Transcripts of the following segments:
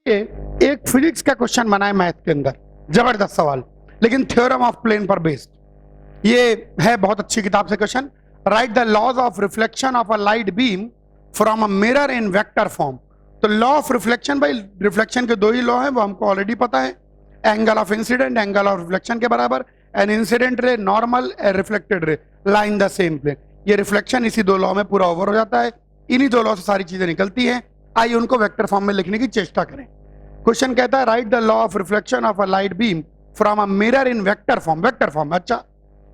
एक फिजिक्स का क्वेश्चन बना है मैथ के अंदर, जबरदस्त सवाल, लेकिन थ्योरम ऑफ प्लेन पर बेस्ड। ये है बहुत अच्छी किताब से question. Write the laws of reflection of a light beam from a mirror in vector form. तो लॉ ऑफ रिफ्लेक्शन, भाई रिफ्लेक्शन के दो ही लॉ हैं, वो हमको ऑलरेडी पता है। Angle of incident angle of reflection के बराबर, an incident ray normal reflected ray line the same plane. ये रिफ्लेक्शन इसी दो लॉ में पूरा ओवर हो जाता है, इन्हीं दो लॉ से सारी चीजें निकलती हैं। आइए उनको वेक्टर फॉर्म में लिखने की चेष्टा करें। क्वेश्चन कहता है right the law of reflection of a light beam from a mirror in vector form. Vector form, अच्छा,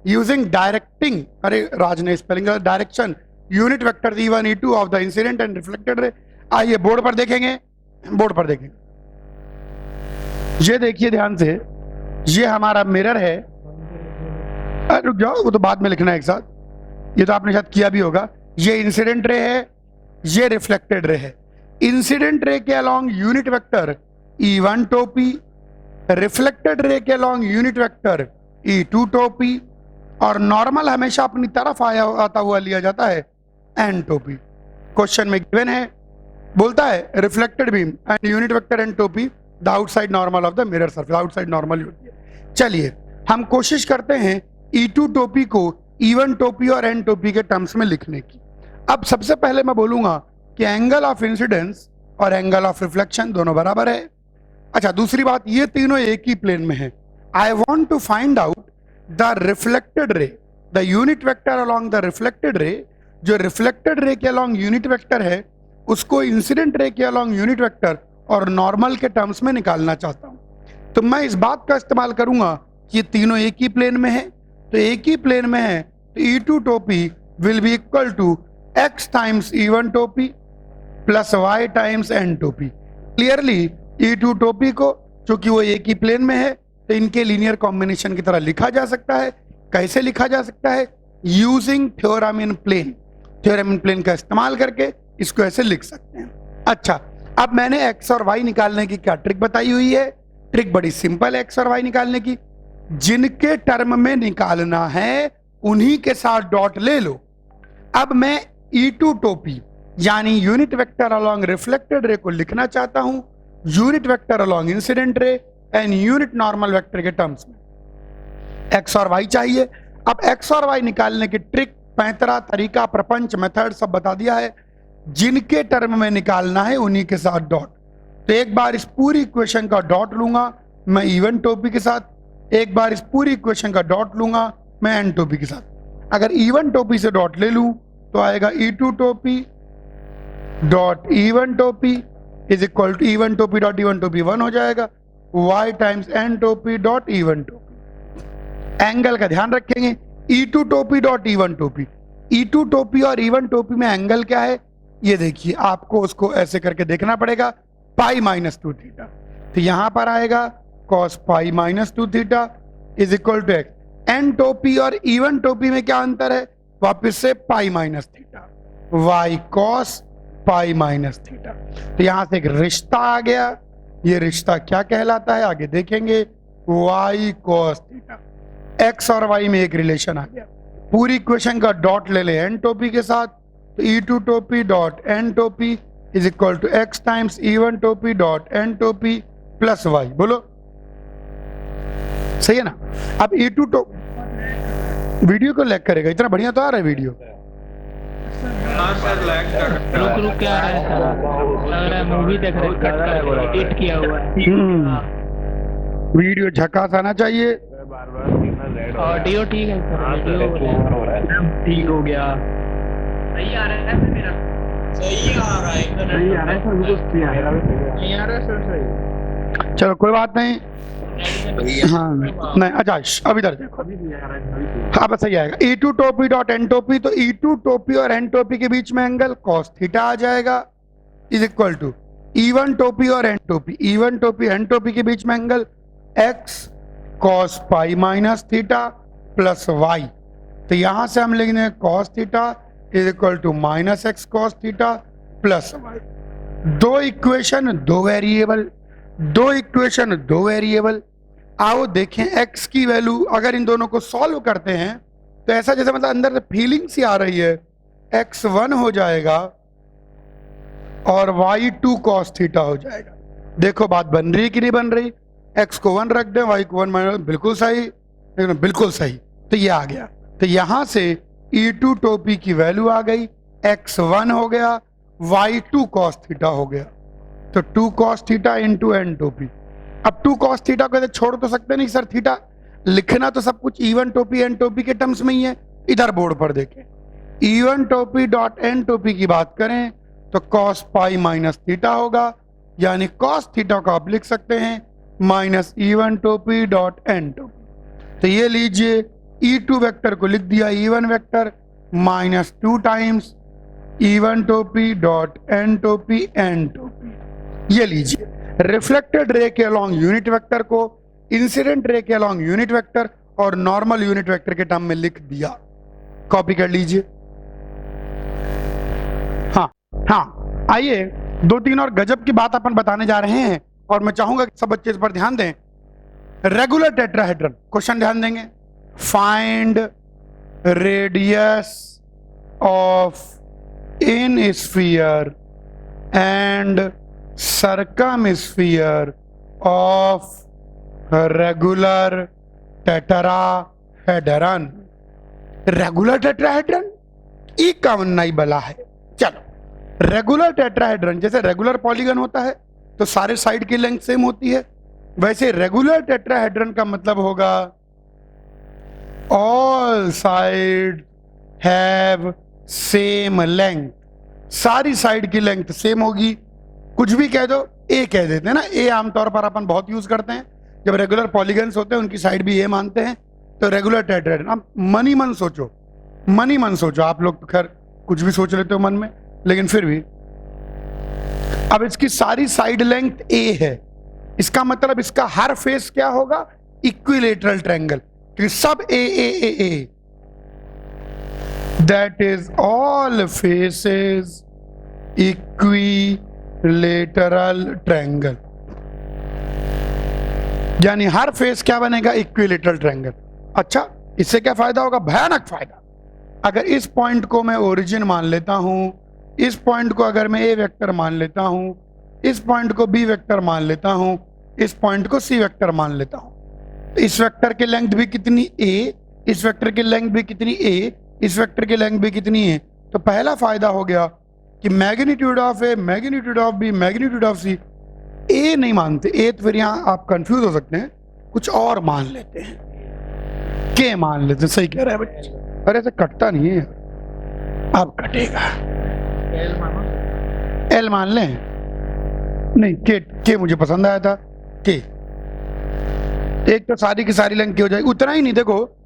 यूजिंग डायरेक्टिंग, अरे राज ने spelling direction unit vector E1 E2 of the incident and reflected ray. आइए board पर देखेंगे, board पर देखेंगे। ये देखिए ध्यान से, ये हमारा मिरर है। रुक जाओ, वो तो बाद में लिखना है एक साथ, ये तो आपने शायद किया भी होगा। ये इंसिडेंट रे है, ये रिफ्लेक्टेड रे है। इंसिडेंट रे के अलोंग यूनिट वेक्टर E1 टोपी, रिफ्लेक्टेड रे के अलोंग यूनिट वेक्टर E2 टोपी, और नॉर्मल हमेशा अपनी तरफ आता हुआ लिया जाता है एन टोपी। क्वेश्चन में गिवन है, बोलता है reflected beam and unit vector n टोपी the outside normal of the mirror surface. Outside normal होती है। चलिए हम कोशिश करते हैं E2 टोपी को E1 टोपी और एन टोपी के टर्म्स में लिखने की। अब सबसे पहले मैं बोलूंगा कि एंगल ऑफ इंसिडेंस और एंगल ऑफ रिफ्लेक्शन दोनों बराबर है। अच्छा, दूसरी बात, ये तीनों एक ही प्लेन में है। I want to find out the reflected ray, the unit vector along the reflected ray. जो रिफ्लेक्टेड रे के अलॉन्ग यूनिट वेक्टर है उसको इंसिडेंट रे के अलॉन्ग यूनिट वेक्टर और नॉर्मल के टर्म्स में निकालना चाहता हूं। तो मैं इस बात का इस्तेमाल करूंगा कि ये तीनों एक ही प्लेन में है। तो एक ही प्लेन में है तो E2 टोपी will be equal to x times E1 टोपी प्लस y टाइम्स n टोपी। क्लियरली E2 टोपी को, चूंकि वो एक ही प्लेन में है, तो इनके लीनियर कॉम्बिनेशन की तरह लिखा जा सकता है। कैसे लिखा जा सकता है? Using theorem in plane. Theorem in plane का इस्तेमाल करके इसको ऐसे लिख सकते हैं। अच्छा, अब मैंने x और y निकालने की क्या ट्रिक बताई हुई है? ट्रिक बड़ी सिंपल है x और y निकालने की। जिनके टर्म में निकालना है उन्हीं के साथ डॉट ले लो। अब मैं E2 टोपी यानी unit vector along reflected ray को लिखना चाहता हूं unit vector along incident ray and unit normal vector के टर्म्स में। x और y चाहिए। अब x और y निकालने की ट्रिक, पैंतरा, तरीका, प्रपंच, मेथड सब बता दिया है। जिनके टर्म में निकालना है उन्हीं के साथ डॉट। तो एक बार इस पूरी इक्वेशन का डॉट लूंगा मैं E1 टोपी के साथ, एक बार इस पूरी इक्वेशन का डॉट लूंगा मैं एन टोपी के साथ। अगर E1 टोपी से डॉट ले लूं तो आएगा E2 टोपी डॉट E1 टोपी इज इक्वल टू E1 टोपी डॉट E1 टोपी 1 हो जाएगा, y टाइम्स एन टोपी डॉट E1 टोपी। एंगल का ध्यान रखेंगे, E2 टोपी डॉट E1 टोपी। E2 टोपी और E1 टोपी में एंगल क्या है ये देखिए, आपको उसको ऐसे करके देखना पड़ेगा, पाई माइनस 2 थीटा। तो यहां पर आएगा cos pi minus 2 theta is equal to x. N टोपी और E1 टोपी में क्या अंतर है? वापस से पाई minus theta, y cos pi minus theta. तो यहां से एक रिश्ता आ गया। ये रिश्ता क्या कहलाता है आगे देखेंगे, y cos थीटा। x और y में एक रिलेशन आ गया। पूरी इक्वेशन का डॉट ले ले एन टोपी के साथ, तो E2 टोपी डॉट एन टोपी is equal to x times E1 टोपी डॉट एन टोपी प्लस y। बोलो सही है ना? अब E2 तो वीडियो को लैग करेगा, इतना बढ़िया तो आ रहा है वीडियो। रुक रुक क्या आ रहा है सर? लग रहा है मूवी देख रहे, कट कर एडिट किया हुआ है। वीडियो झकास आना चाहिए। ऑडियो ठीक है सर, ऑडियो ठीक हो गया। सही आ रहा है मेरा? सही आ रहा है, सही आ रहा है सर, बिल्कुल सही आ रहा है। नहीं आ रहा है सर सही? चलो कोई बात नहीं। हाँ नहीं, अच्छा अब इधर देखो, हाँ बस सही आएगा। E2 टोपी डॉट एन टोपी, तो E2 टोपी और एन टोपी के बीच में एंगल cos थीटा आ जाएगा इज इक्वल टू E1 टोपी और एन टोपी, E1 टोपी एन टोपी के बीच में angle x cos pi minus theta plus y। तो यहां से हम लिखेंगे cos theta is equal to minus x cos theta plus y। दो इक्वेशन दो वेरिएबल, दो इक्वेशन दो वेरिएबल। आओ देखें x की वैल्यू, अगर इन दोनों को सॉल्व करते हैं तो ऐसा जैसे मतलब अंदर से फीलिंग सी आ रही है, x1 हो जाएगा और y2 cos थीटा हो जाएगा। देखो बात बन रही कि नहीं बन रही? x को 1 रख दें, y को 1 माइनस, बिल्कुल सही, लेकिन बिल्कुल सही। तो ये आ गया। तो यहां से E2 टोपी की वैल्यू आ गई, x 1 हो गया, y 2 cos थीटा हो गया। तो 2 cos थीटा इंटू n टोपी। अब 2 cos थीटा को छोड़ तो सकते नहीं सर, थीटा लिखना तो सब कुछ E1 टोपी n टोपी के टर्म्स में ही है। इधर बोर्ड पर देखें, E1 टोपी डॉट n टोपी की बात करें तो cos पाई माइनस थीटा होगा, यानी cos थीटा को आप लिख सकते हैं माइनस E1 टोपी डॉट n टोपी। तो ये लीजिए E2 वेक्टर को लिख दिया E1 vector minus 2 times E1 टोपी डॉट n टोपी n टोपी। ये लीजिए रिफ्लेक्टेड रे के अलोंग यूनिट वेक्टर को इंसिडेंट रे के अलोंग यूनिट वेक्टर और नॉर्मल यूनिट वेक्टर के टर्म में लिख दिया। कॉपी कर लीजिए। हाँ, आइए 2-3 और गजब की बात अपन बताने जा रहे हैं और मैं चाहूंगा कि सब बच्चे इस पर ध्यान दें। रेगुलर टेट्राहेड्रन, क्वेश्चन ध्यान देंगे। Find radius of insphere and circumsphere of regular tetrahedron. Regular tetrahedron एक का नहीं बला है। चलो, रेगुलर टेट्राहेड्रन जैसे रेगुलर पॉलीगन होता है तो सारे साइड की लेंथ सेम होती है, वैसे रेगुलर टेट्राहेड्रन का मतलब होगा all side have same length. सारी साइड की लेंथ सेम होगी। कुछ भी कह दो, ए कह देते हैं ना, ए आमतौर पर अपन बहुत यूज करते हैं जब रेगुलर पॉलीगन्स होते हैं, उनकी साइड भी ए मानते हैं। तो रेगुलर टेट्राहेड्रन, अब मन ही मन सोचो, मन ही मन सोचो। आप लोग तो खैर कुछ भी सोच लेते हो मन में, लेकिन फिर भी अब इसकी सारी साइड लेंथ ए है, इसका मतलब इसका हर फेस क्या होगा? इक्विलेटरल ट्रायंगल, क्योंकि सब ए। That is all faces equilateral triangle, यानी हर फेस क्या बनेगा? Equilateral triangle. अच्छा, इससे क्या फायदा होगा? भयानक फायदा। अगर इस पॉइंट को मैं ओरिजिन मान लेता हूं, इस पॉइंट को अगर मैं ए वेक्टर मान लेता हूं, इस पॉइंट को बी वेक्टर मान लेता हूं, इस पॉइंट को सी वेक्टर मान लेता हूं, तो इस वेक्टर की लेंथ भी कितनी ए, इस वेक्टर की लेंथ भी कितनी ए, इस वेक्टर की लेंथ भी कितनी है। तो पहला फायदा हो गया कि magnitude of a, magnitude of b, magnitude of c. A नहीं मानते, ए तो फिर यहां आप कंफ्यूज हो सकते हैं, कुछ और मान लेते हैं, के मान लेते हैं। सही कह रहे हैं बच्चे। अरे ऐसे कटता नहीं है, अब कटेगा। एल मान लें? नहीं, के मुझे पसंद आया था। के एक तो सारी की सारी लेंथ की हो जाएगी। उतना ही नहीं, देखो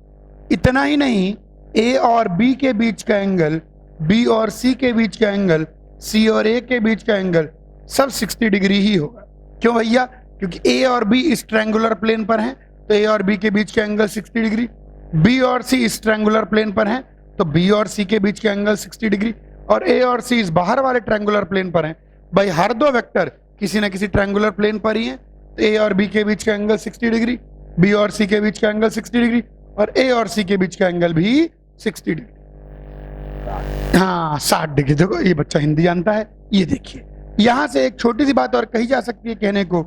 इतना ही नहीं, ए और बी के बीच का एंगल, बी और सी के बीच का एंगल, सी और ए के बीच का एंगल सब 60 डिग्री ही होगा। क्यों भैया? क्योंकि ए और बी इस ट्रायंगुलर प्लेन पर हैं, तो ए और बी के बीच का एंगल 60 डिग्री। बी और सी इस ट्रायंगुलर प्लेन पर हैं, तो बी और सी के बीच का एंगल 60 डिग्री। और ए और सी इस बाहर वाले ट्रायंगुलर प्लेन पर हैं। भाई हर दो वेक्टर किसी ना किसी ट्रायंगुलर प्लेन पर ही हैं, तो ए और बी के बीच का एंगल 60 डिग्री, बी और सी के बीच का एंगल 60 डिग्री, और ए और सी के बीच का एंगल भी 60 डिग्री। हाँ, 60 डिग्री। देखो ये बच्चा हिंदी जानता है। ये देखिए, यहां से एक छोटी सी बात और कही जा सकती है कहने को,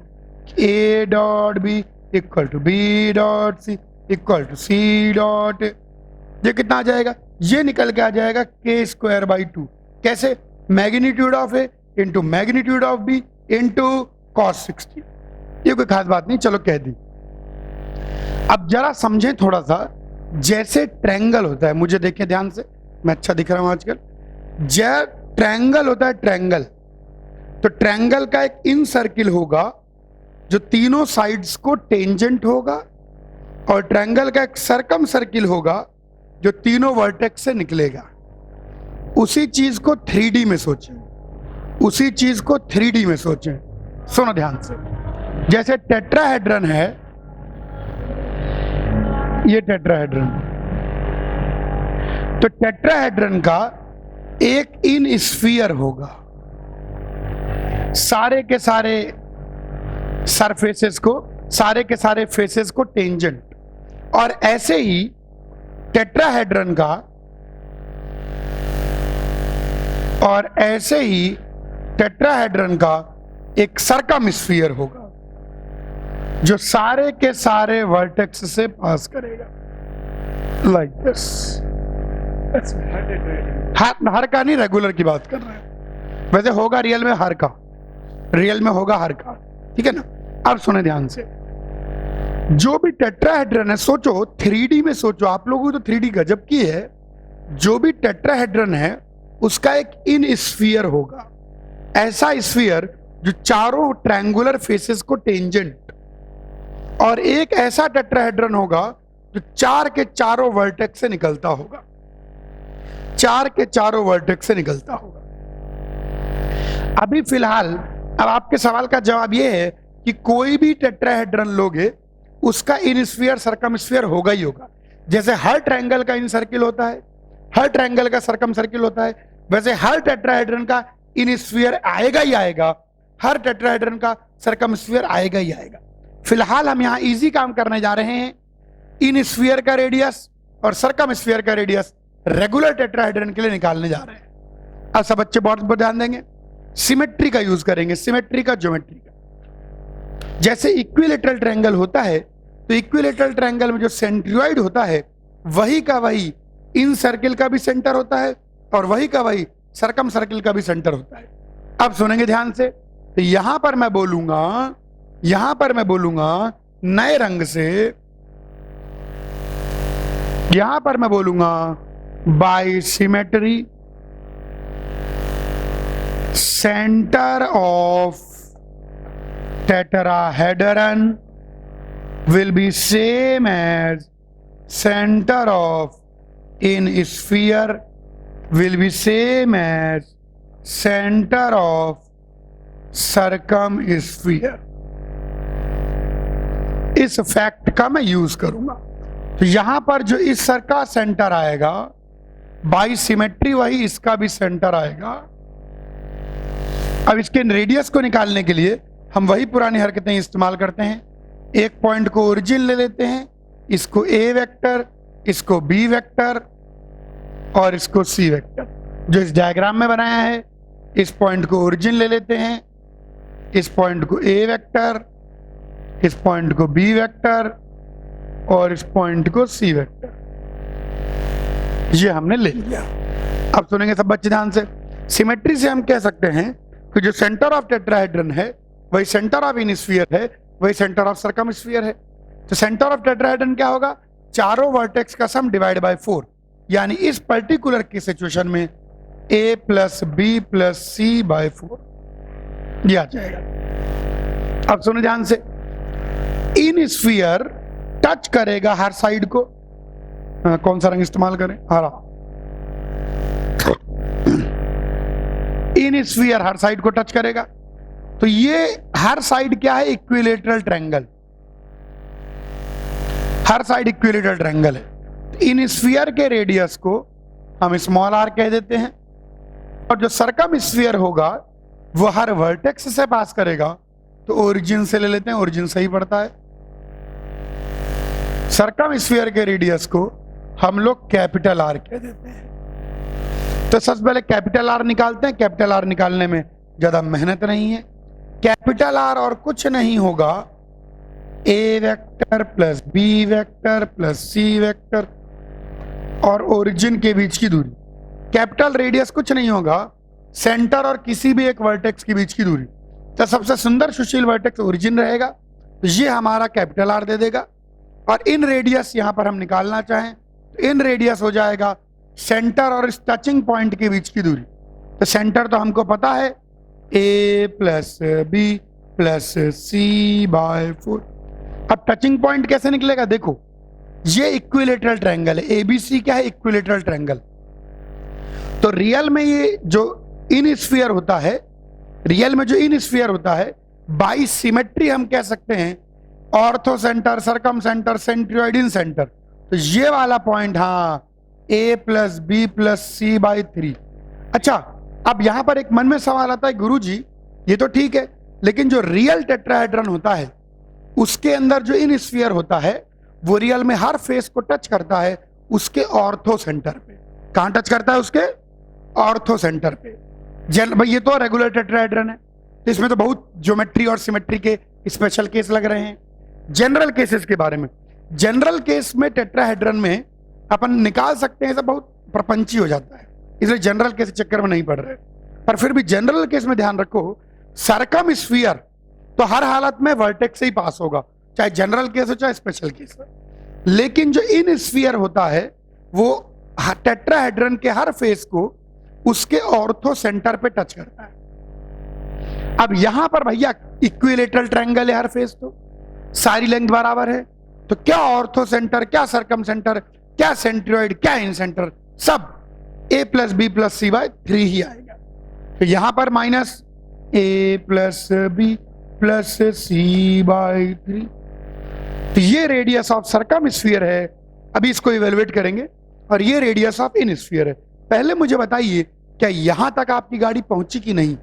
a dot b equal to b dot c equal to c dot. ये कितना आ जाएगा? ये निकल के आ जाएगा के स्क्वायर बाई 2। कैसे? Magnitude of a into magnitude of b into cos 60। ये कोई खास बात नहीं, चलो कह दी। अब जरा समझें थोड़ा सा, जैसे ट्रायंगल होता है, मुझे देखें ध्यान से, मैं अच्छा दिख रहा हूं आजकल। जब ट्रायंगल होता है ट्रायंगल, तो ट्रायंगल का एक इन सर्किल होगा जो तीनों साइड्स को टेंजेंट होगा, और ट्रायंगल का एक सर्कम सर्किल होगा जो तीनों वर्टेक्स से निकलेगा। उसी चीज को 3D में सोचें, उसी चीज को 3D में सोचें। सुनो ध्यान से, जैसे टेट्राहेड्रन है, ये टेट्राहेड्रन, तो टेट्राहेड्रन का एक इन स्फीयर होगा, सारे के सारे सरफेसेस को, सारे के सारे फेसेस को टेंजेंट। और ऐसे ही टेट्राहेड्रन का, और ऐसे ही टेट्राहेड्रन का एक सर्कमस्फीयर होगा जो सारे के सारे वर्टेक्स से पास करेगा, लाइक दिस। हर का नहीं, रेगुलर की बात कर रहे हैं। वैसे होगा रियल में हर का, रियल में होगा हर का, ठीक है ना। अब सुने ध्यान से, जो भी टेट्राहेड्रन है, सोचो 3D में सोचो, आप लोगों को तो 3D गजब की है। जो भी टेट्राहेड्रन है उसका एक इन स्फीयर होगा, ऐसा स्फीयर जो चारों ट्रायंगुलर फेसेस को टेंजेंट, और एक ऐसा टेट्राहेड्रन होगा जो चार के चारों वर्टेक्स से निकलता होगा, चार के चारों वर्टेक्स से निकलता होगा। अभी फिलहाल अब आपके सवाल का जवाब यह है कि कोई भी टेट्राहेड्रन लोगे उसका इन स्फीयर सर्कमस्फीयर होगा ही होगा। जैसे हर ट्रायंगल का इन सर्किल होता है, हर ट्रायंगल का सर्कम सर्किल होता है, वैसे हर टेट्राहेड्रन का इन स्फीयर आएगा ही आएगा, हर टेट्राहेड्रन का सर्कमस्फीयर आएगा ही आएगा। फिलहाल हम यहां इजी काम करने जा रहे हैं। इन स्फीयर का रेडियस और सर्कमस्फीयर का रेडियस रेगुलर टेट्राहेड्रन के लिए निकालने जा रहे हैं। अब सब बच्चे बहुत ध्यान देंगे, सिमेट्री का यूज करेंगे, सिमेट्री का, ज्योमेट्री का। जैसे इक्विलेटरल ट्रायंगल होता है तो इक्विलेटरल ट्रायंगल में जो सेंट्रियोइड होता है वही का वही इन सर्किल का भी सेंटर होता है और वही का वही सर्कम सर्किल का भी सेंटर होता है। अब सुनेंगे ध्यान से, तो यहां पर मैं बोलूंगा नए रंग से, यहां पर मैं बोलूंगा by symmetry centre of tetrahedron will be same as center of in sphere will be same as center of circumsphere। इस फैक्ट का मैं यूज करूंगा। तो यहां पर जो इस सर का सेंटर आएगा बाई सिमेट्री वही इसका भी सेंटर आएगा। अब इसके रेडियस को निकालने के लिए हम वही पुरानी हरकतें इस्तेमाल करते हैं। एक पॉइंट को ओरिजिन ले लेते हैं, इसको ए वेक्टर, इसको बी वेक्टर और इसको सी वेक्टर, जो इस डायग्राम में बनाया है। इस पॉइंट को ओरिजिन ले लेते हैं, इस पॉइंट को ए वेक्टर, इस पॉइंट को बी वेक्टर और इस पॉइंट को सी वेक्टर, ये हमने ले लिया। अब सुनेंगे सब बच्चे ध्यान से। सिमेट्री से हम कह सकते हैं कि जो सेंटर ऑफ टेट्राहेड्रन है वही सेंटर ऑफ इन स्फीयर है, वही सेंटर ऑफ सर्कमस्फीयर है। तो सेंटर ऑफ टेट्राहेड्रन क्या होगा? चारों वर्टेक्स का सम डिवाइड बाय 4, यानी इस पर्टिकुलर की सिचुएशन में a plus b plus c by 4 ये आ जाएगा। अब सुनो ध्यान से, इन स्फीयर टच करेगा हर साइड को। कौन सा रंग इस्तेमाल करें? हरा। इन स्फीयर हर साइड को टच करेगा, तो ये हर साइड क्या है? Equilateral triangle. हर साइड इक्विलेटरल ट्रायंगल है। इन स्फीयर के रेडियस को हम स्मॉल r कह देते हैं, और जो सर्कम स्फीयर होगा वो हर वर्टेक्स से पास करेगा, तो ओरिजिन से ले लेते हैं, ओरिजिन सही पड़ता है। सर्कम स्फीयर के रेडियस को हम लोग कैपिटल R कह देते हैं। तो सबसे पहले कैपिटल R निकालते हैं। कैपिटल R निकालने में ज्यादा मेहनत नहीं है। कैपिटल R और कुछ नहीं होगा, a vector plus b vector plus c vector और ओरिजिन के बीच की दूरी। कैपिटल रेडियस कुछ नहीं होगा, सेंटर और किसी भी एक वर्टेक्स के बीच की दूरी। तो सबसे सुंदर सुशील वर्टेक्स ओरिजिन रहेगा, तो ये हमारा कैपिटल R दे देगा। और इन रेडियस यहां पर हम निकालना चाहें तो इन रेडियस हो जाएगा सेंटर और इस टचिंग पॉइंट के बीच की दूरी। तो सेंटर तो हमको पता है, a plus b plus c by 4। अब टचिंग पॉइंट कैसे निकलेगा? देखो, ये इक्विलेटरल ट्रायंगल है। एबीसी क्या है? Equilateral triangle. तो रियल में ये जो इन स्फीयर होता है, रियल में जो इन स्फीयर होता है, बाई सिमेट्री हम कह सकते हैं orthocentre, circumcentre, centroid incentre. तो ये वाला पॉइंट, हाँ, a plus b plus c by 3। अच्छा, अब यहां पर एक मन में सवाल आता है, गुरुजी ये तो ठीक है, लेकिन जो रियल टेट्राहेड्रन होता है उसके अंदर जो इन स्फीयर होता है वो रियल में हर फेस को टच करता है उसके ऑर्थो सेंटर पे। कहां टच करता है? उसके ऑर्थो सेंटर पे। भाई ये तो रेगुलर टेट्राहेड्रन है, तो इसमें तो बहुत ज्योमेट्री और सिमेट्री के स्पेशल केस लग रहे हैं। जनरल केसेस के बारे में, जनरल केस में टेट्राहेड्रन में अपन निकाल सकते हैं, सब बहुत प्रपंची हो जाता है, इसलिए जनरल केस चक्कर में नहीं पड़ रहे। पर फिर भी जनरल केस में ध्यान रखो, सरकम स्फीयर तो हर हालत में वर्टेक्स से ही पास होगा, चाहे जनरल केस हो चाहे स्पेशल केस हो। लेकिन जो इन स्फीयर होता है वो टेट्राहेड्रन के हर फेस को उसके ऑर्थो सेंटर पे टच करता है। अब यहां पर भैया इक्विलेटरल ट्रायंगल है हर फेस, तो सारी लेंथ बराबर है, तो क्या ऑर्थो सेंटर, क्या सरकम सेंटर, क्या सेंट्रोइड, क्या इन सेंटर, सब a plus b plus c by 3 ही आएगा। तो यहां पर minus a plus b plus c by 3, तो ये रेडियस ऑफ सरकम स्फीयर है। अभी इसको इवेलुएट करेंगे, और ये रेडियस ऑफ इन स्फीयर है। पहले मुझे बताइए, क्या यहां तक आपकी गाड़ी पहुंची कि नहीं?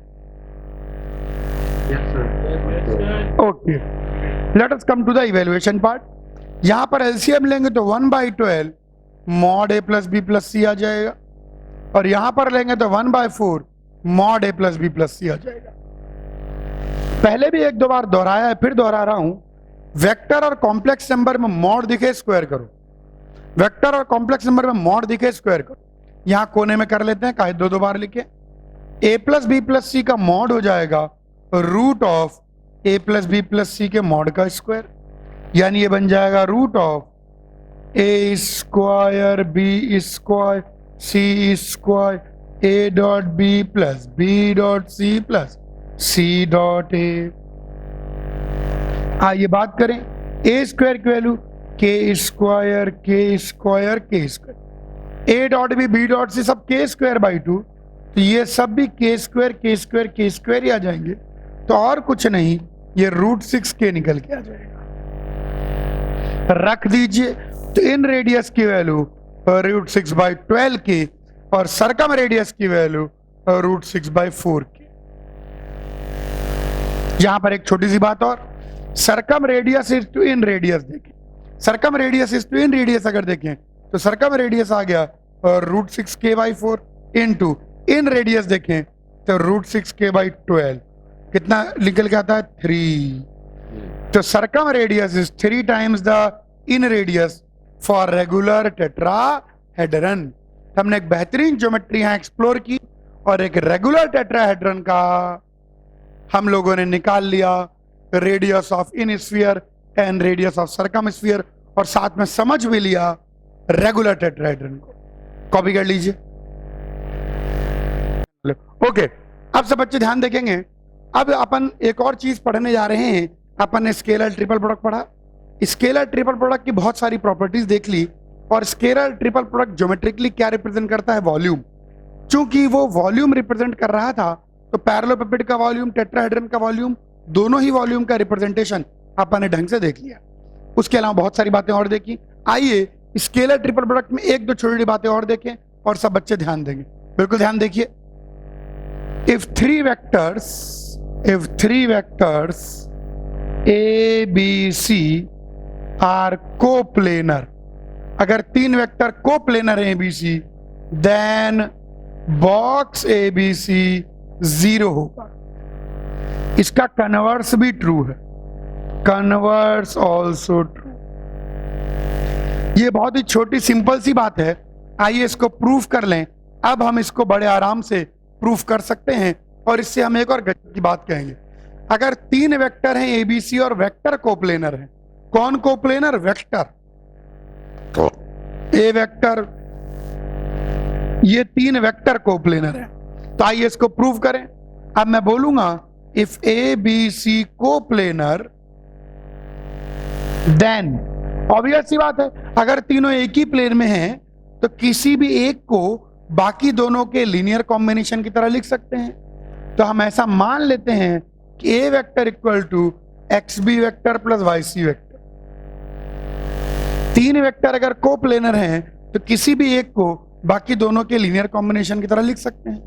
Okay, let us come to the evaluation part. यहां पर एलसीएम लेंगे तो 1/12 mod a plus b plus c आ जाएगा, और यहां पर लेंगे तो 1/4 mod a plus b plus c आ जाएगा। पहले भी एक दो बार दोहराया है, फिर दोहरा रहा हूं, वेक्टर और कॉम्प्लेक्स नंबर में मॉड दिखे स्क्वायर करो, वेक्टर और कॉम्प्लेक्स नंबर में मॉड दिखे स्क्वायर करो। यहां कोने में कर लेते हैं, काहे दो दो बार लिखे। a plus b plus c का मॉड हो जाएगा root of a plus b plus c के मॉड का स्क्वायर, यानी ये बन जाएगा root of a square b square c square a dot b plus b dot c plus c dot a। आइए बात करें, a स्क्वायर की वैल्यू के स्क्वायर के स्क्वायर के square, a dot b dot c सब के स्क्वायर बाई 2, तो ये सब भी के स्क्वायर के स्क्वायर के स्क्वायर ही आ जाएंगे, तो और कुछ नहीं, ये √6 के निकल के आ जाएगा। रख दीजिए, तो इन रेडियस की वैल्यू √6/12 के, और सरकम रेडियस की वैल्यू √6/4 के। यहां पर एक छोटी सी बात और, circumradius is to inradius देखें, circumradius is to inradius अगर देखें तो सरकम रेडियस आ गया √6k/4 इनटू इन रेडियस देखें तो √6k/12, कितना निकल के आता है 3। तो circumradius is 3 times the inradius for regular tetrahedron. हमने एक बेहतरीन ज्योमेट्री यहां एक्सप्लोर की, और एक रेगुलर टेट्राहेड्रन का हम लोगों ने निकाल लिया radius of insphere and radius of circumsphere, और साथ में समझ भी लिया रेगुलर टेट्राहेड्रन को। कॉपी कर लीजिए। ओके, अब सब बच्चे ध्यान देखेंगे। अब अपन एक और चीज पढ़ने जा रहे हैं। अपन ने स्केलर ट्रिपल प्रोडक्ट पढ़ा, स्केलर ट्रिपल प्रोडक्ट की बहुत सारी प्रॉपर्टीज देख ली, और स्केलर ट्रिपल प्रोडक्ट ज्योमेट्रिकली क्या रिप्रेजेंट करता है? वॉल्यूम। चूंकि वो वॉल्यूम रिप्रेजेंट कर रहा था, तो पैरेललोपिपेड का वॉल्यूम, टेट्राहेड्रन का वॉल्यूम, दोनों ही वॉल्यूम का रिप्रेजेंटेशन अपन ने ढंग से देख लिया। उसके अलावा बहुत सारी बातें और देखी। आइए स्केलर ट्रिपल प्रोडक्ट में एक दो छोटी बातें और देखें, और सब बच्चे ध्यान देंगे। बिल्कुल ध्यान देखिए। If three vectors a b c are coplanar, अगर 3 वेक्टर कोप्लेनर है एबीसी, देन बॉक्स एबीसी 0 होगा। इसका कन्वर्स भी ट्रू है, कन्वर्स ऑल्सो ट्रू। ये बहुत ही छोटी सिंपल सी बात है, आइए इसको प्रूफ कर लें। अब हम इसको बड़े आराम से प्रूफ कर सकते हैं, और इससे हम एक और गजब की बात कहेंगे। अगर 3 वेक्टर हैं एबीसी और वेक्टर कोप्लेनर हैं, कौन कोप्लेनर? वेक्टर। ए वेक्टर, ये 3 वेक्टर कोप्लेनर है। तो आइए इसको प्रूव करें। अब मैं बोलूंगा if a b c coplanar, then obvious सी बात है, अगर तीनों एक ही प्लेन में हैं तो किसी भी एक को बाकी दोनों के लीनियर कॉम्बिनेशन की तरह लिख सकते हैं। तो हम ऐसा मान लेते हैं कि a vector equal to x b vector plus y c vector. 3 vector अगर कोप्लेनर हैं तो किसी भी एक को बाकी दोनों के लीनियर कॉम्बिनेशन की तरह लिख सकते हैं।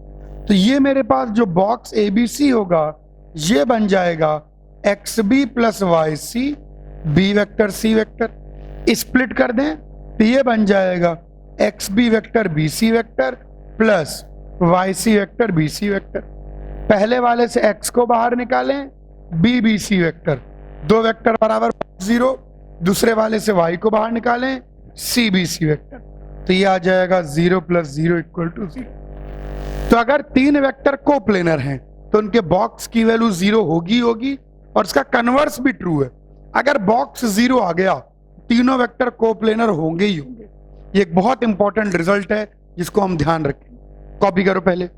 तो ये मेरे पास जो बॉक्स एबीसी होगा, ये बन जाएगा x b plus y c, b vector सी वेक्टर। स्प्लिट कर दें तो ये बन जाएगा x b vector b c vector plus y c vector b c vector. पहले वाले से x को बाहर निकालें, b b c वेक्टर, दो वेक्टर बराबर 0, दूसरे वाले से y को बाहर निकालें, c b c वेक्टर, तो ये आ जाएगा 0 + 0 = 0। तो अगर तीन वेक्टर कोप्लेनर हैं तो उनके बॉक्स की वैल्यू 0 होगी और इसका कन्वर्स भी ट्रू है। अगर बॉक्स 0 आ गया, तीनों वेक्टर कोप्लेनर होंगे ही होंगे। ये एक बहुत इंपॉर्टेंट रिजल्ट है जिसको हम ध्यान रखें। कॉपी करो पहले।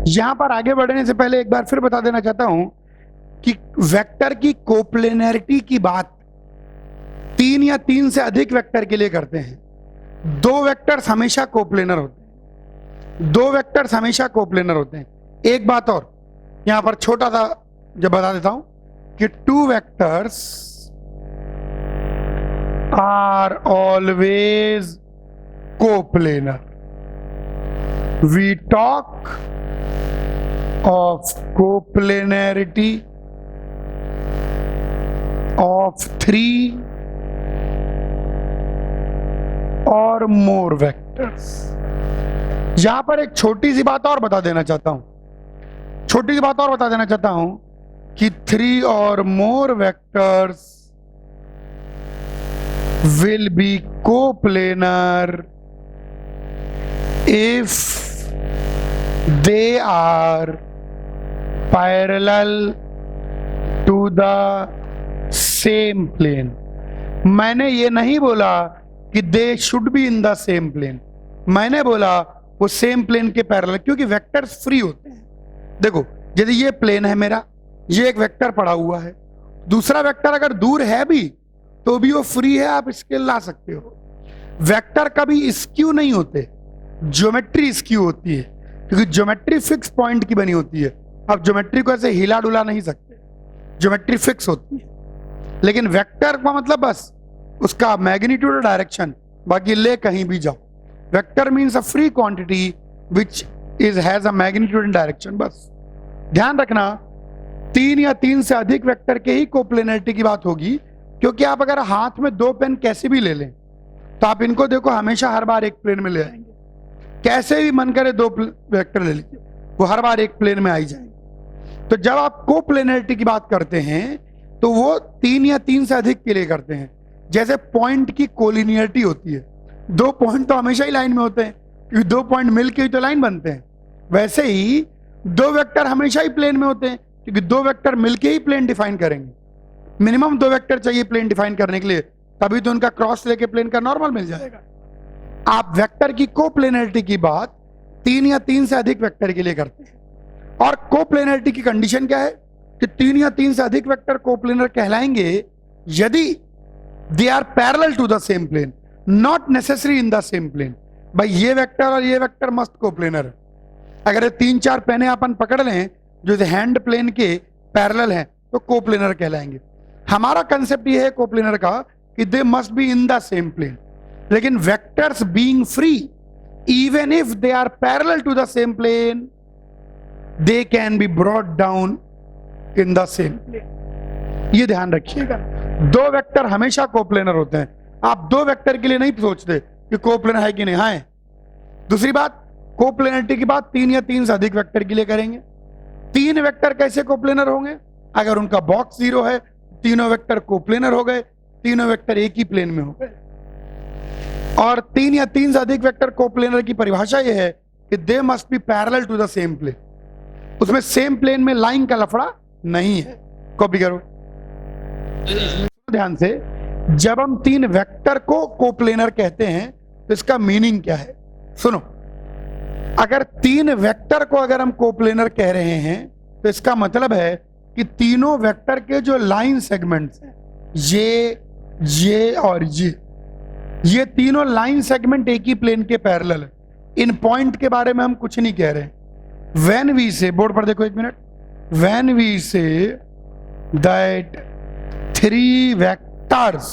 यहां पर आगे बढ़ने से पहले एक बार फिर बता देना चाहता हूं कि वेक्टर की कोप्लेनरिटी की बात 3 या 3 से अधिक वेक्टर के लिए करते हैं। दो वेक्टर्स हमेशा कोप्लेनर होते हैं, दो वेक्टर्स हमेशा कोप्लेनर होते हैं। एक बात और यहां पर छोटा सा जब बता देता हूं कि 2 vectors are always coplanar. We talk of coplanarity of 3 और मोर वेक्टर्स। यहां पर एक छोटी सी बात और बता देना चाहता हूं, कि 3 और मोर vectors will be coplanar if they are parallel to the same plane। मैंने ये नहीं बोला कि they should be in the same plane, मैंने बोला वो सेम प्लेन के पैरेलल, क्योंकि वेक्टर्स फ्री होते हैं। देखो यदि ये प्लेन है मेरा, ये एक वेक्टर पड़ा हुआ है, दूसरा वेक्टर अगर दूर है भी तो भी वो फ्री है, आप इसके ला सकते हो। वेक्टर कभी स्क्यू नहीं होते, ज्योमेट्री स्क्यू होती है, क्योंकि ज्योमेट्री फिक्स पॉइंट की बनी होती है। आप ज्योमेट्री को ऐसे हिला डुला नहीं सकते, ज्योमेट्री फिक्स होती है। लेकिन वेक्टर का मतलब बस उसका मैग्नीट्यूड और डायरेक्शन, बाकी ले कहीं भी जाओ। Vector means a free quantity which has a magnitude and direction. बस ध्यान रखना 3 या 3 से अधिक वेक्टर के ही कोप्लेनरिटी की बात होगी, क्योंकि आप अगर हाथ में 2 पेन कैसे भी ले लें तो आप इनको देखो हमेशा हर बार एक प्लेन में ले आएंगे। कैसे भी मन करे 2 वेक्टर ले लीजिए, वो हर बार एक प्लेन में आई जाएंगे। तो जब आप कोप्लेनरिटी की बात करते हैं तो वो 3 या 3 से अधिक के लिए करते हैं। जैसे पॉइंट की कोलिनियरिटी होती है, 2 पॉइंट तो हमेशा ही लाइन में होते हैं, क्योंकि 2 पॉइंट मिलके ही तो लाइन बनते हैं। वैसे ही 2 वेक्टर हमेशा ही प्लेन में होते हैं, क्योंकि 2 वेक्टर मिलके ही प्लेन डिफाइन करेंगे। मिनिमम 2 वेक्टर चाहिए प्लेन डिफाइन करने के लिए, तभी तो उनका क्रॉस लेके प्लेन का नॉर्मल मिल जाएगा। आप वेक्टर की कोप्लेनरिटी की बात 3 या 3 से अधिक वेक्टर के लिए करते हैं। और कोप्लेनरिटी की कंडीशन क्या है कि 3 या 3 से अधिक वेक्टर कोप्लेनर कहलाएंगे यदि they are parallel to the same plane, not necessary in the same plane. भाई ये वेक्टर और ये वेक्टर मस्त कोप्लेनर है। अगर 3-4 पेने अपन पकड़ लें जो हैंड प्लेन के पैरेलल हैं तो कोप्लेनर कहलाएंगे। हमारा कंसेप्ट ये है कोप्लेनर का कि they must be in the same plane. लेकिन vectors being free, even if they are parallel to the same plane, they can be brought down in the same plane. ये ध्यान रखिएगा, 2 वेक्टर हमेशा coplanar होते हैं। आप 2 वेक्टर के लिए नहीं सोचते कि कोप्लेनर है कि नहीं। हाँ, दूसरी बात, कोप्लेनरिटी की बात 3 या 3 से अधिक वेक्टर के लिए करेंगे। 3 वेक्टर कैसे कोप्लेनर होंगे? अगर उनका बॉक्स 0 है, तीनों वेक्टर कोप्लेनर हो गए, तीनों वेक्टर एक ही प्लेन में हो गए। और 3 या 3 से अधिक वेक्टर कोप्लेनर की परिभाषा यह है कि they must be parallel to the same plane. उसमें सेम प्लेन में लाइन का लफड़ा नहीं है। कॉपी करो ध्यान से। जब हम 3 वेक्टर को कोप्लेनर कहते हैं तो इसका मीनिंग क्या है सुनो। अगर 3 वेक्टर को अगर हम कोप्लेनर कह रहे हैं तो इसका मतलब है कि तीनों वेक्टर के जो लाइन सेगमेंट्स हैं, ये और ये तीनों लाइन सेगमेंट एक ही प्लेन के पैरेलल है। इन पॉइंट के बारे में हम कुछ नहीं कह रहे हैं। व्हेन वी से, बोर्ड पर देखो 1 minute, when we say that 3 vectors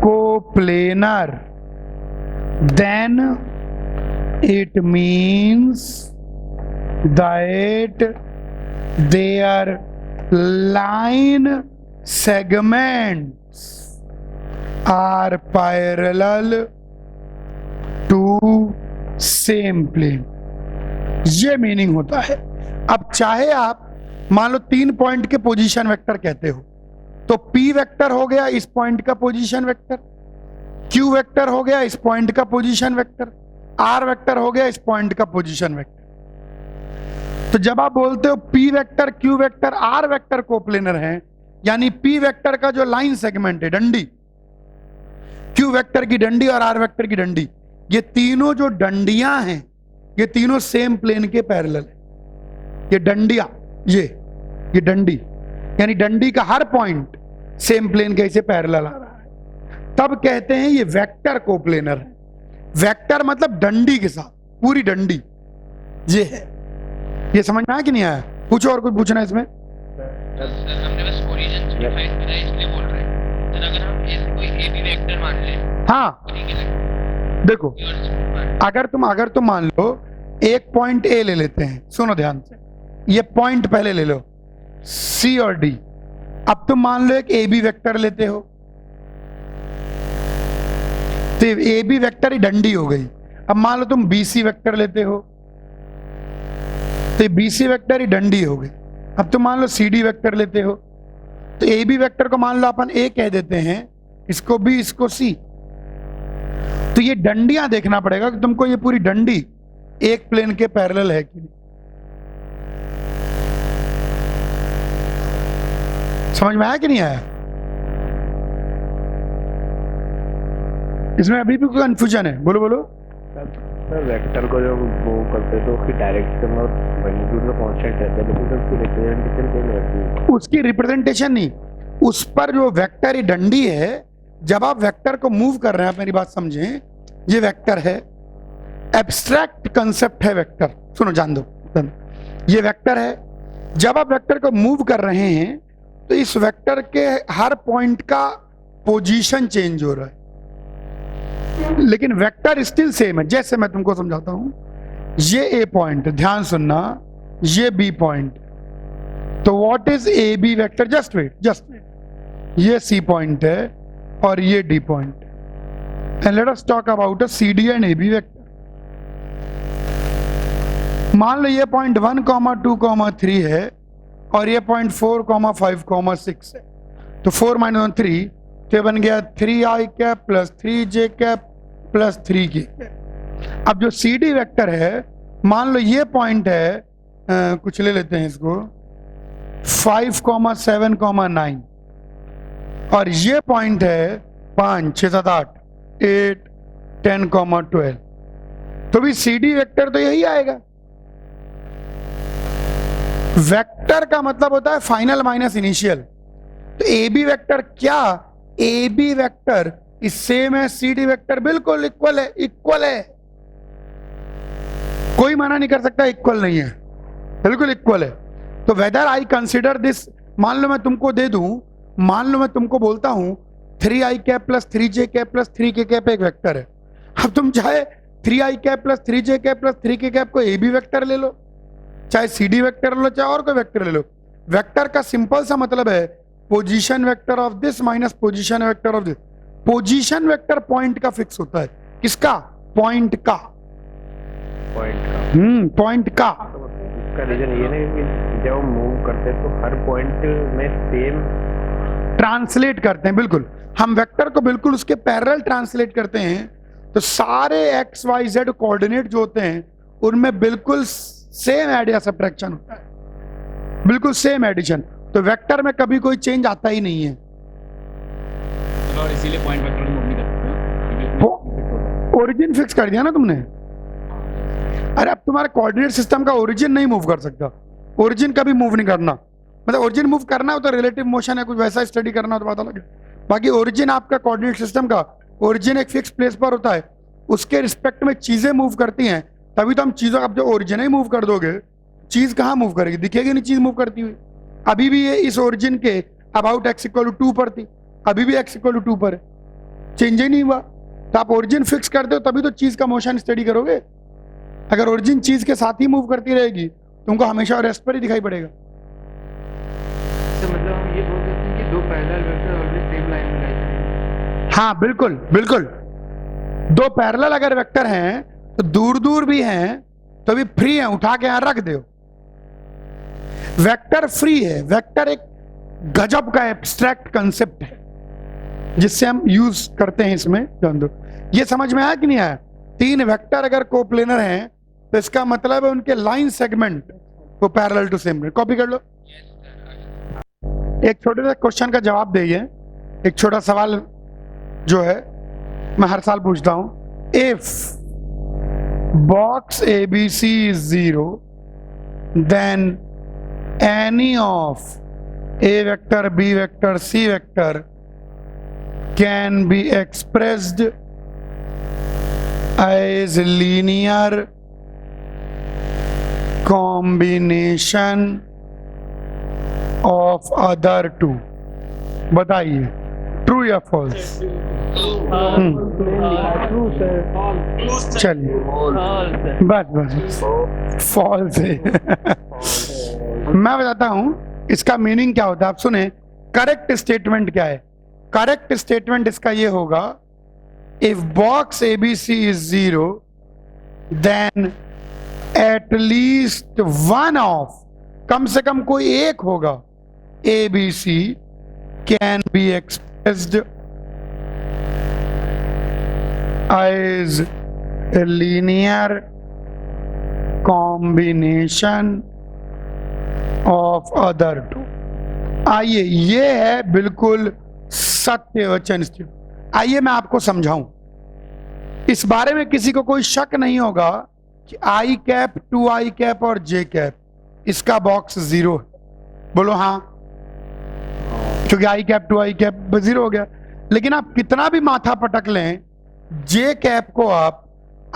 coplanar, then it means that their line segments are parallel to same plane, ये मीनिंग होता है। अब चाहे आप मान लो 3 पॉइंट के पोजीशन वेक्टर कहते हो, तो P वेक्टर हो गया इस पॉइंट का पोजीशन वेक्टर, Q वेक्टर हो गया इस पॉइंट का पोजीशन वेक्टर, R वेक्टर हो गया इस पॉइंट का पोजीशन वेक्टर। तो जब आप बोलते हो P vector, Q vector, R vector coplanar हैं, यानी P वेक्टर का जो लाइन सेगमेंट है, डंडी, Q वेक्टर की डंडी और R वेक्टर की डंडी, ये तीनों जो डंडियां हैं ये तीनों सेम प्लेन के पैरेलल है। ये डंडियां, ये डंडी, यानी डंडी का हर पॉइंट सेम प्लेन के इसे पैरेलल आ रहा है, तब कहते हैं ये वेक्टर कोप्लेनर है। वेक्टर मतलब डंडी के साथ, पूरी डंडी ये है। ये समझ में आया कि नहीं आया? पूछो, और कुछ पूछना है इसमें? सर हमने बस ओरिजिन डिफाइन करा है इसलिए बोल रहे हैं। सर अगर हम ऐसे कोई ए बी वेक्टर मान लें, हाँ देखो, अगर तुम मान लो एक पॉइंट ए ले लेते हैं, सुनो ध्यान से, ये पॉइंट पहले ले लो सी और डी। अब तुम मान लो एक ए बी वेक्टर लेते हो, तो ए बी वेक्टर ही डंडी हो गई। अब मान लो तुम बी सी वेक्टर लेते हो, तो बी सी वेक्टर ही डंडी हो गई। अब तुम मान लो सी डी वेक्टर लेते हो, तो ए बी वेक्टर को मान लो अपन ए कह देते हैं, इसको बी, इसको सी। तो ये डंडियां देखना पड़ेगा कि तुमको ये पूरी डंडी एक प्लेन के पैरेलल है कि नहीं। समझ में आया कि नहीं आया? इसमें अभी भी कोई कंफ्यूजन है? बोलो बोलो। सर वेक्टर को जब मूव करते हैं तो उसकी डायरेक्शन और मैग्नीट्यूड में कांस्टेंट रहता है, लेकिन उसकी रिप्रेजेंटेशन क्यों नहीं होती है? उसकी रिप्रेजेंटेशन नहीं, उस पर जो वेक्टर ही डंडी है, जब आप वेक्टर को मूव कर रहे हैं, आप मेरी बात समझें, ये वेक्टर है, एब्स्ट्रैक्ट कंसेप्ट है वेक्टर, सुनो जान दो, ये वेक्टर है। जब आप वेक्टर को मूव कर रहे हैं तो इस वेक्टर के हर पॉइंट का पोजीशन चेंज हो रहा है, लेकिन वेक्टर स्टिल सेम है। जैसे मैं तुमको समझाता हूं, ये ए पॉइंट, ध्यान सुनना, ये बी पॉइंट, तो what is a b vector? Just wait, ये सी पॉइंट है और ये d point. And let us talk about a c d and a b vector. मान लो ये पॉइंट 1, 2, 3 है और ये पॉइंट 4, 5, 6 है, तो 4 - 1 3, तो बन गया 3i cap plus 3j cap plus 3k। अब जो सी डी वेक्टर है, मान लो ये पॉइंट है, कुछ ले लेते हैं इसको, 5, 7, 9, और ये पॉइंट है 5, 6, 7, 8, 8, 10, 12, तो भी सी डी वेक्टर तो यही आएगा। वेक्टर का मतलब होता है फाइनल माइनस इनिशियल। तो ए बी वेक्टर क्या? ए बी वेक्टर इस सेम है सी डी वेक्टर, बिल्कुल इक्वल है, इक्वल है, कोई मना नहीं कर सकता इक्वल नहीं है, बिल्कुल इक्वल है। तो वेदर आई कंसिडर दिस, मान लो मैं तुमको दे दूं, मान लो मैं तुमको बोलता हूं 3i cap plus 3j cap plus 3k cap एक वेक्टर है। अब तुम चाहे 3i cap plus 3j cap plus 3k cap को ए बी वेक्टर ले लो, चाहे सी डी वेक्टर ले लो, चाहे और कोई वेक्टर ले लो। वेक्टर का सिंपल सा मतलब है position vector of this minus position vector of this. Position vector point का फिक्स होता है, किसका? पॉइंट का, पॉइंट का। इसका रीजन ये नहीं कि जब मूव करते हैं तो हर पॉइंट में सेम ट्रांसलेट करते हैं, बिल्कुल हम वेक्टर को बिल्कुल उसके पैरेलल ट्रांसलेट करते हैं, तो सारे एक्स वाई जेड कोऑर्डिनेट जो होते हैं उनमें बिल्कुल सेम ऐड या सब्ट्रैक्शन होता है, बिल्कुल सेम एडिशन। तो वेक्टर में कभी कोई चेंज आता ही नहीं है, और इसीलिए पॉइंट वेक्टर मूव नहीं करते। ओरिजिन फिक्स कर दिया ना तुमने। अरे अब तुम्हारे कोऑर्डिनेट सिस्टम का ओरिजिन नहीं मूव कर सकता, ओरिजिन कभी मूव नहीं करना। मतलब ओरिजिन मूव करना हो तो रिलेटिव मोशन है, कुछ वैसा स्टडी करना हो तो पता लगे। बाकी ओरिजिन आपका कोऑर्डिनेट सिस्टम का ओरिजिन एक फिक्स प्लेस पर होता है, उसके रिस्पेक्ट में चीजें मूव करती हैं, तभी तो हम चीजों, अब जो ओरिजिन ही मूव कर दोगे, चीज कहाँ मूव करेगी? दिखेगी नहीं चीज मूव करती हुई। अभी भी ये इस ओरिजिन के अबाउट x = 2 पर थी, अभी भी x = 2 पर है, चेंज ही नहीं हुआ। तो आप ओरिजिन फिक्स करते हो तभी तो चीज का मोशन स्टडी करोगे। अगर ओरिजिन चीज के साथ ही मूव करती रहेगी तुमको हमेशा रेस्ट पर ही दिखाई पड़ेगा। मतलब हम ये बोल सकते हैं कि दो parallel vector always same line में लाइक करेंगे। हाँ बिल्कुल बिल्कुल, दो पैरेलल अगर वेक्टर हैं तो दूर दूर भी हैं तो भी फ्री है, उठा के यहां रख दो। वेक्टर फ्री है। वेक्टर एक गजब का एब्स्ट्रैक्ट कंसेप्ट है जिससे हम यूज करते हैं इसमें। जान दो, ये समझ में आया कि नहीं आया? 3 वेक्टर अगर कोप्लेनर हैं तो इसका मतलब है उनके लाइन सेगमेंट वो पैरेलल टू सेम। कॉपी कर लो। एक छोटे से क्वेश्चन का जवाब दीजिए। एक छोटा सवाल जो है मैं हर साल पूछता हूं। If box ABC is 0 then any of A vector, B vector, C vector can be expressed as linear combination of other two। बताइए ट्रू या फॉल्स? चलिए बस बस फॉल्स है। मैं बताता हूं इसका मीनिंग क्या होता है, आप सुने। करेक्ट स्टेटमेंट क्या है? करेक्ट स्टेटमेंट इसका ये होगा, if box ABC is 0 then at least one of, कम से कम कोई एक होगा, ABC can be expressed as a linear combination of other two। आइए, ये है बिल्कुल सत्य वचन। आइए मैं आपको समझाऊं। इस बारे में किसी को कोई शक नहीं होगा कि I कैप 2I कैप और J कैप इसका बॉक्स 0 है। बोलो हाँ, क्योंकि I कैप 2I कैप 0 हो गया। लेकिन आप कितना भी माथा पटक लें, J कैप को आप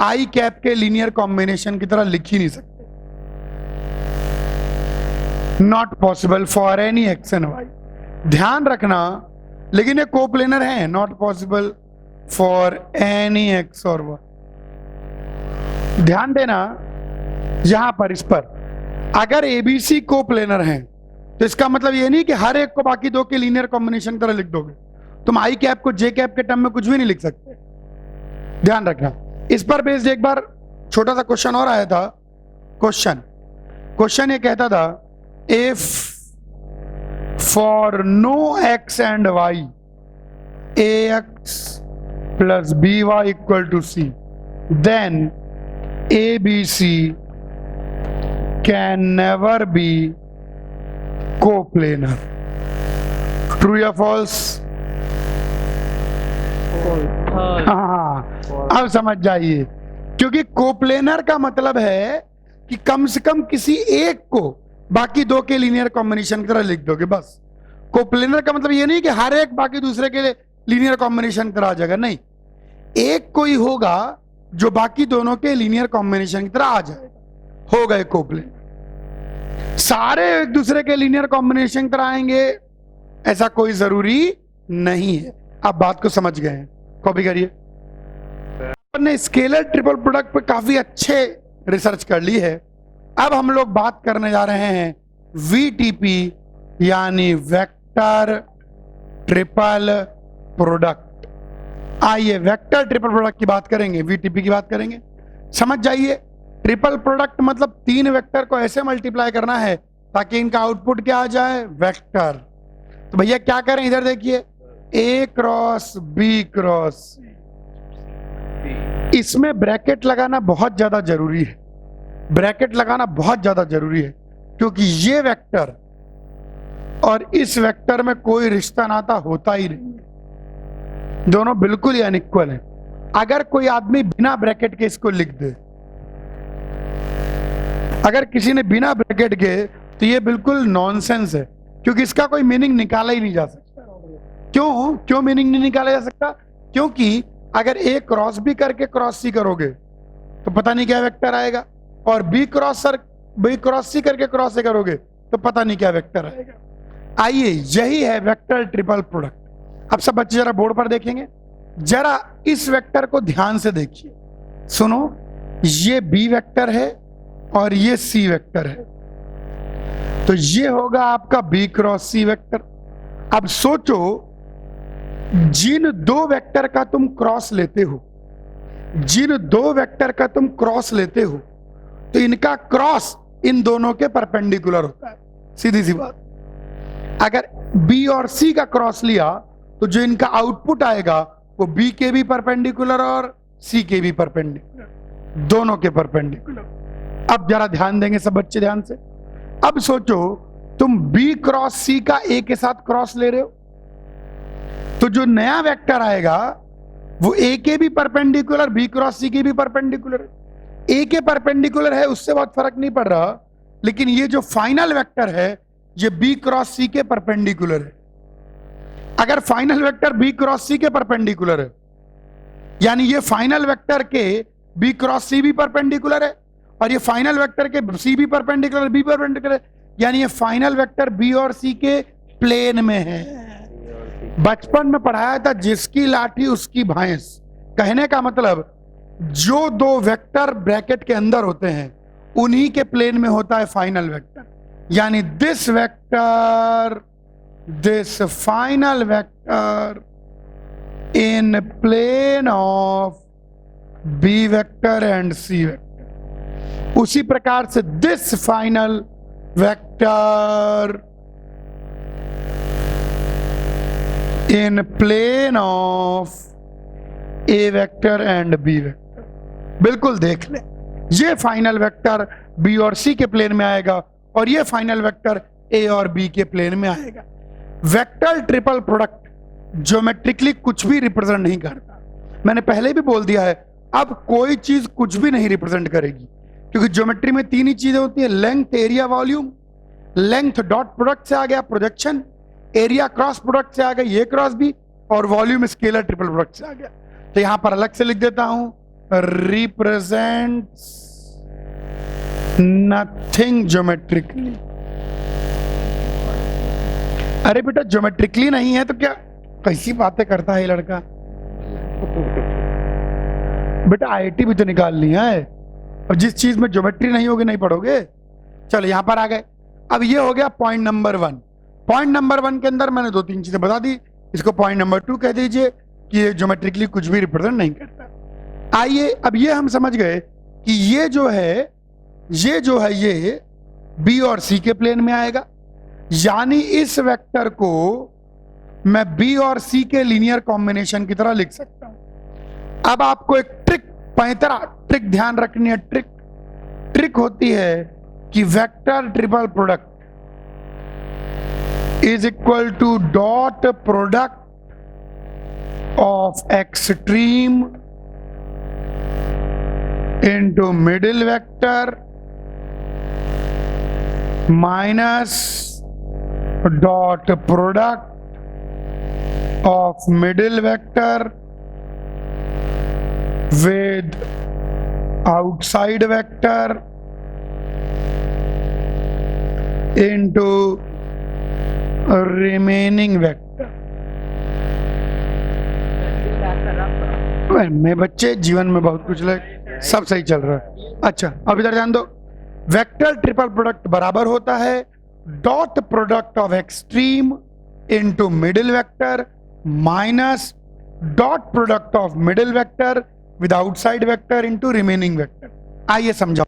I कैप के लीनियर कॉम्बिनेशन की तरह लिख ही नहीं सकते। Not possible for any x and y. ध्यान रखना, लेकिन ये कोप्लेनर है। Not possible for any x और वाई। ध्यान देना यहां पर, इस पर अगर ABC कोप्लेनर है तो इसका मतलब ये नहीं कि हर एक को बाकी दो के लीनियर कॉम्बिनेशन की तरह लिख दोगे। तुम I कैप को J कैप के टर्म में कुछ भी नहीं लिख सकते। ध्यान रखना। इस पर बेस्ड एक बार छोटा सा क्वेश्चन और आया था। क्वेश्चन ये कहता था, if for no x and y ax plus by equal to c then ABC can never be coplanar। True या फॉल्स? हाँ, अब समझ जाइए। क्योंकि कोप्लेनर का मतलब है कि कम से कम किसी एक को बाकी दो के लीनियर कॉम्बिनेशन की तरह लिख दोगे बस। कोप्लेनर का मतलब ये नहीं कि हर एक बाकी दूसरे के लीनियर कॉम्बिनेशन की तरह आ जाएगा, नहीं। एक कोई होगा जो बाकी दोनों के लीनियर कॉम्बिनेशन की तरह आ जाएगा, हो गए कोप्लेनर। सारे एक दूसरे के लीनियर कॉम्बिनेशन की तरह आएंगे ऐसा कोई जरूरी नहीं है। आप बात को समझ गए हैं? कॉपी करिए। अपन ने स्केलर ट्रिपल प्रोडक्ट पे काफी अच्छे रिसर्च कर ली है। अब हम लोग बात करने जा रहे हैं VTP यानी वेक्टर ट्रिपल प्रोडक्ट। आइए वेक्टर ट्रिपल प्रोडक्ट की बात करेंगे, VTP की बात करेंगे। समझ जाइए, ट्रिपल प्रोडक्ट मतलब 3 वेक्टर को ऐसे मल्टीप्लाई करना है ताकि इनका आउटपुट क्या आ जाए, वेक्टर। तो भैया क्या करें, इधर देखिए, A क्रॉस B क्रॉस। इसमें ब्रैकेट लगाना बहुत ज्यादा जरूरी है। ब्रैकेट लगाना बहुत ज्यादा जरूरी है क्योंकि ये वेक्टर और इस वेक्टर में कोई रिश्ता नाता होता ही नहीं, दोनों बिल्कुल ही अनइक्वल है। अगर कोई आदमी बिना ब्रैकेट के इसको लिख दे, अगर किसी ने बिना ब्रैकेट के, तो ये बिल्कुल नॉनसेंस है क्योंकि इसका कोई मीनिंग निकाला ही नहीं जा सकता। क्यों मीनिंग नहीं निकाला जा सकता? क्योंकि अगर A क्रॉस B करके क्रॉस C करोगे तो पता नहीं क्या वेक्टर आएगा, और B क्रॉस C करके क्रॉस A करोगे तो पता नहीं क्या वेक्टर आएगा। आइए, यही है वेक्टर ट्रिपल प्रोडक्ट। अब सब बच्चे जरा बोर्ड पर देखेंगे, जरा इस वेक्टर को ध्यान से देखिए। सुनो, ये B वेक्टर है और ये C वेक्टर है, तो ये होगा आपका B क्रॉस C वेक्टर। अब सोचो, जिन 2 वेक्टर का तुम क्रॉस लेते हो, जिन दो वेक्टर का तुम क्रॉस लेते हो तो इनका क्रॉस इन दोनों के परपेंडिकुलर होता है, सीधी सी बात। अगर बी और सी का क्रॉस लिया तो जो इनका आउटपुट आएगा वो बी के भी परपेंडिकुलर और सी के भी परपेंडिकुलर, दोनों के परपेंडिकुलर। अब जरा ध्यान देंगे सब बच्चे, ध्यान से। अब सोचो तुम बी क्रॉस सी का ए के साथ क्रॉस ले रहे हो, तो जो नया वेक्टर आएगा वो ए के भी परपेंडिकुलर, बी क्रॉस सी के भी परपेंडिकुलर। ए के परपेंडिकुलर है उससे बहुत फर्क नहीं पड़ रहा, लेकिन ये जो फाइनल वेक्टर है ये बी क्रॉस सी के परपेंडिकुलर है। अगर फाइनल वेक्टर बी क्रॉस सी के परपेंडिकुलर है, यानी ये फाइनल वेक्टर के बी क्रॉस सी भी परपेंडिकुलर है, और ये फाइनल वेक्टर के सी भी परपेंडिकुलर, बी परपेंडिकुलर है, यानी ये फाइनल वेक्टर बी और सी के प्लेन में है। बचपन में पढ़ाया था जिसकी लाठी उसकी भैंस। कहने का मतलब जो दो वेक्टर ब्रैकेट के अंदर होते हैं उन्हीं के प्लेन में होता है फाइनल वेक्टर, यानी this vector, this final vector in plane of b vector and c vector. उसी प्रकार से this final vector in plane of a vector and b vector. बिल्कुल देख ले, ये फाइनल वेक्टर बी और सी के प्लेन में आएगा और ये फाइनल वेक्टर ए और बी के प्लेन में आएगा। वेक्टर ट्रिपल प्रोडक्ट ज्योमेट्रिकली कुछ भी रिप्रेजेंट नहीं करता। मैंने पहले भी बोल दिया है, अब कोई चीज कुछ भी नहीं रिप्रेजेंट करेगी, क्योंकि ज्योमेट्री में तीन ही चीजें होती है, length, area, volume. Length dot product से आ गया प्रोजेक्शन, एरिया क्रॉस प्रोडक्ट से आ गया ये क्रॉस भी, और वॉल्यूम स्केलर ट्रिपल प्रोडक्ट से आ गया। तो यहां पर अलग से लिख देता हूं, रिप्रेजेंट्स नथिंग ज्योमेट्रिकली। अरे बेटा ज्योमेट्रिकली नहीं है तो क्या, कैसी बातें करता है ये लड़का। बेटा आईआईटी भी तो निकालनी है, और जिस चीज में ज्योमेट्री नहीं होगी नहीं पढ़ोगे। चलो यहां पर आ गए। अब ये हो गया पॉइंट नंबर 1। पॉइंट नंबर 1 के अंदर मैंने 2-3 चीजें बता दी, इसको पॉइंट नंबर 2 कह दीजिए कि ये ज्योमेट्रिकली कुछ भी रिप्रेजेंट नहीं करता। आइए अब ये हम समझ गए कि ये जो है ये बी और सी के प्लेन में आएगा, यानी इस वेक्टर को मैं बी और सी के लीनियर कॉम्बिनेशन की तरह लिख सकता हूं। अब आपको एक ट्रिक ध्यान रखनी है। ट्रिक होती है कि vector triple product is equal to dot product of extreme into middle vector minus dot product of middle vector with outside vector into remaining vector. मैं बच्चे जीवन में बहुत कुछ लगे, सब सही चल रहा है। अच्छा अब इधर ध्यान दो, वेक्टर ट्रिपल प्रोडक्ट बराबर होता है dot product of extreme into middle vector minus dot product of middle vector with outside vector into remaining vector. आइए समझाओ,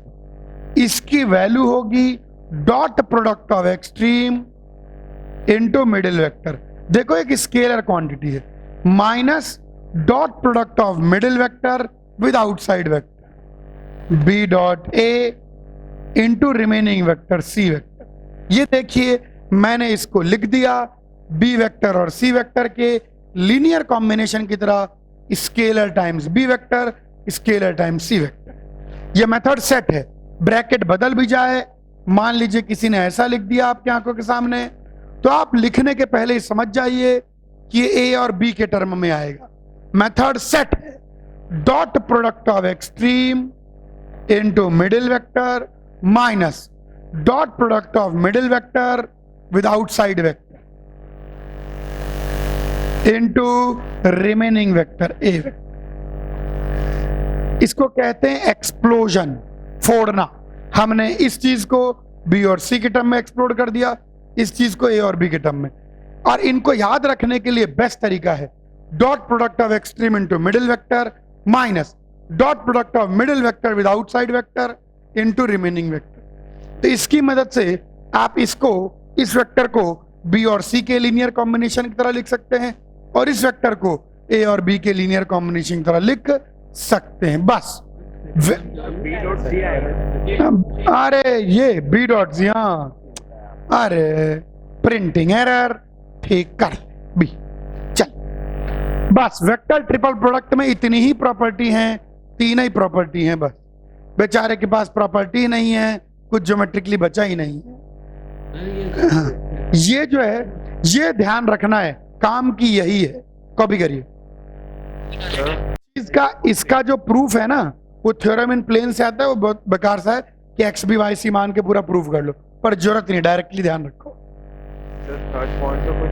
इसकी वैल्यू होगी dot product of extreme into middle vector. देखो एक स्केलर क्वांटिटी है, minus dot product of middle vector with outside vector B dot A into remaining vector C vector. ये देखिए मैंने इसको लिख दिया बी वेक्टर और सी वेक्टर के लीनियर कॉम्बिनेशन की तरह, scalar times B vector, scalar times C vector. ये मेथड सेट है, ब्रैकेट बदल भी जाए, मान लीजिए किसी ने ऐसा लिख दिया आपकी आंखों के सामने, तो आप लिखने के पहले ही समझ जाइए कि ए और बी के टर्म में आएगा। मेथड सेट है, dot product of extreme into middle vector minus dot product of middle vector with outside vector into remaining vector A vector. इसको कहते हैं एक्सप्लोजन, फोड़ना। हमने इस चीज को बी और सी के टर्म में एक्सप्लोड कर दिया, इस चीज को ए और बी के टर्म में। और इनको याद रखने के लिए बेस्ट तरीका है dot product of extreme into middle vector minus dot product of middle vector with outside vector into remaining vector. तो इसकी मदद से आप इसको, इस वेक्टर को बी और सी के लीनियर कॉम्बिनेशन की तरह लिख सकते हैं और इस वेक्टर को ए और बी के लीनियर कॉम्बिनेशन की तरह लिख सकते हैं। बस बी डॉट सी आएगा। अरे ये बी डॉट सी, हाँ, अरे प्रिंटिंग एरर, ठीक कर बी। चल बस वेक्टर ट्रिपल प्रोडक्ट में इतनी ही प्रॉपर्टी हैं, तीन ही प्रॉपर्टी हैं बस। बेचारे के पास प्रॉपर्टी नहीं है, कुछ ज्योमेट्रिकली बचा ही नहीं है। ये जो है, ये ध्यान रखना है, काम की यही है। कॉपी करिए इसका जो प्रूफ है ना, वो थ्योरम इन प्लेन से आता है, वो बहुत बेकार सा है कि एक्स बी वाई सी मान के पूरा प्रूफ कर लो, पर जरूरत नहीं, डायरेक्टली ध्यान रखो। थर्ड पॉइंट तो कुछ